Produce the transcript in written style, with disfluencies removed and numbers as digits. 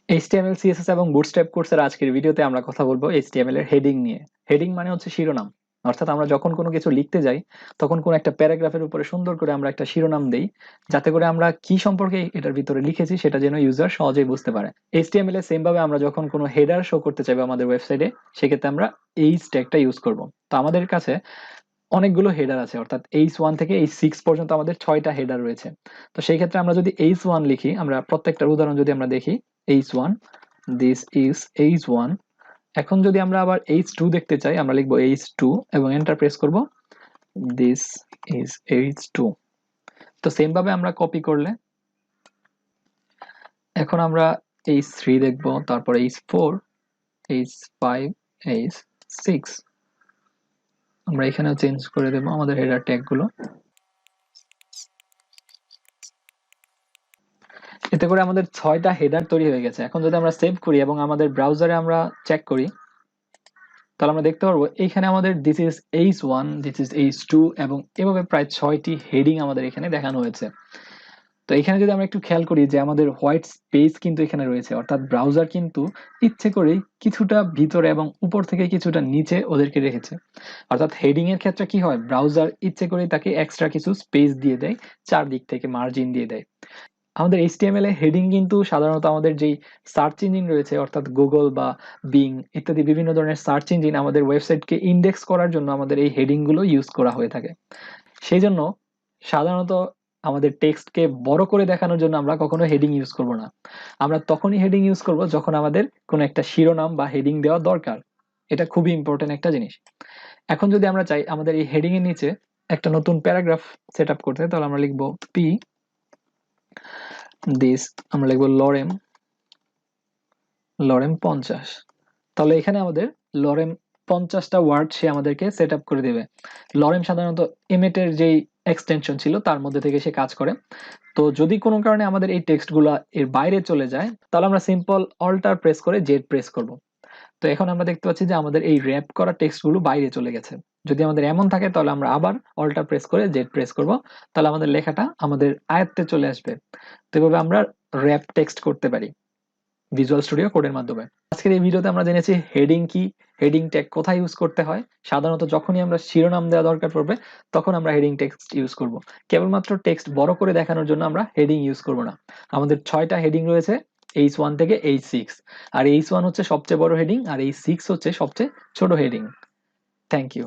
HTML, CSS এবং Bootstrap কোর্সের আজকের ভিডিওতে আমরা কথা বলবো HTML এর হেডিং নিয়ে। হেডিং মানে হচ্ছে শিরোনাম। অর্থাৎ আমরা যখন কোনো কিছু লিখতে যাই তখন কোনো একটা প্যারাগ্রাফের উপরে সুন্দর করে আমরা একটা শিরোনাম দেই, যাতে করে আমরা কি সম্পর্কে এটার ভিতরে লিখেছি সেটা যেন ইউজার সহজেই বুঝতে পারে। HTML এ সেম ভাবে আমরা যখন কোনো হেডার শো করতে চাইবো আমাদের ওয়েবসাইটে, সেক্ষেত্রে আমরা এইচ ট্যাগটা ইউজ করব। তো আমাদের কাছে অনেকগুলো হেডার আছে, অর্থাৎ H1 থেকে H6 পর্যন্ত আমাদের 6টা হেডার রয়েছে। তো সেই ক্ষেত্রে আমরা যদি H1 লিখি, আমরা প্রত্যেকটার উদাহরণ যদি আমরা দেখি, H1, দিস ইজ H1। এখন যদি আমরা আবার H2 দেখতে চাই, আমরা লিখবো H2 এবং এন্টার প্রেস করব, দিস ইজ H2। তো সেম ভাবে আমরা কপি করলে এখন আমরা H3 দেখব, তারপর H4, H5, H6 আমরা এখানেও চেঞ্জ করে দেব আমাদের হেডার ট্যাগ গুলো। এতে করে আমাদের 6টা হেডার তৈরি হয়ে গেছে। এখন যদি আমরা সেভ করি এবং আমাদের ব্রাউজারে আমরা চেক করি, তাহলে আমরা দেখতে পারবো এইখানে আমাদের this is H1, this is H2 এবং এভাবে প্রায় 6টি হেডিং আমাদের এখানে দেখানো হয়েছে। তো এখানে যদি আমরা একটু খেয়াল করি যে আমাদের হোয়াইট স্পেস কিন্তু এখানে রয়েছে, অর্থাৎ ব্রাউজার কিন্তু ইচ্ছে করেই কিছুটা ভিতরে এবং উপর থেকে কিছুটা নিচে ওদেরকে রেখেছে। অর্থাৎ হেডিং এর ক্ষেত্রে কি হয়, ব্রাউজার ইচ্ছে করেই তাকে এক্সট্রা কিছু স্পেস দিয়ে দেয়, চারদিক থেকে মার্জিন দিয়ে দেয়। আমাদের HTML এ হেডিং কিন্তু সাধারণত আমাদের যেই সার্চ ইঞ্জিন রয়েছে, অর্থাৎ গুগল বা বিং ইত্যাদি বিভিন্ন ধরনের সার্চ ইঞ্জিন আমাদের ওয়েবসাইটকে ইন্ডেক্স করার জন্য আমাদের এই হেডিং গুলো ইউজ করা হয়ে থাকে। সেই জন্য সাধারণত আমাদের টেক্সটকে বড় করে দেখানোর জন্য আমরা কখনো হেডিং ইউজ করব না। আমরা তখনই হেডিং ইউজ করব যখন আমাদের কোনো একটা শিরোনাম বা হেডিং দেওয়া দরকার। এটা খুবই ইম্পর্টেন্ট একটা জিনিস। এখন যদি আমরা চাই আমাদের এই হেডিং এর নিচে একটা নতুন প্যারাগ্রাফ সেট আপ করতে, তাহলে আমরা লিখবো পি দিস, আমরা লিখবো লরেম 50। তাহলে এখানে আমাদের লরেম 50টা ওয়ার্ড সে আমাদেরকে সেট আপ করে দেবে। লরেম সাধারণত এমেটের যেই এক্সটেনশন ছিল তার মধ্যে থেকে সে কাজ করে। তো যদি কোনো কারণে আমাদের এই টেক্সটগুলো এর বাইরে চলে যায়, তাহলে আমরা সিম্পল অল্টার প্রেস করে জেড প্রেস করব। তো এখন আমরা দেখতে পাচ্ছি যে আমাদের এই র‍্যাপ করা টেক্সটগুলো বাইরে চলে গেছে। যদি আমাদের এমন থাকে তাহলে আমরা আবার অল্টার প্রেস করে জেড প্রেস করব, তাহলে আমাদের লেখাটা আমাদের আয়ত্তে চলে আসবে। তো এভাবে আমরা র‍্যাপ টেক্সট করতে পারি ভিজুয়াল স্টুডিও কোডের মাধ্যমে। আজকের এই ভিডিওতে আমরা জেনেছি হেডিং কি, হেডিং ট্যাগ কোথায় ইউজ করতে হয়। সাধারণত যখনই আমরা শিরোনাম দেওয়া দরকার পড়বে তখন আমরা হেডিং টেক্সট ইউজ করব। কেবলমাত্র টেক্সট বড় করে দেখানোর জন্য আমরা হেডিং ইউজ করব না। আমাদের 6টা হেডিং রয়েছে H1 থেকে H6, আর H1 হচ্ছে সবচেয়ে বড় হেডিং আর H6 হচ্ছে সবচেয়ে ছোট হেডিং। Thank you.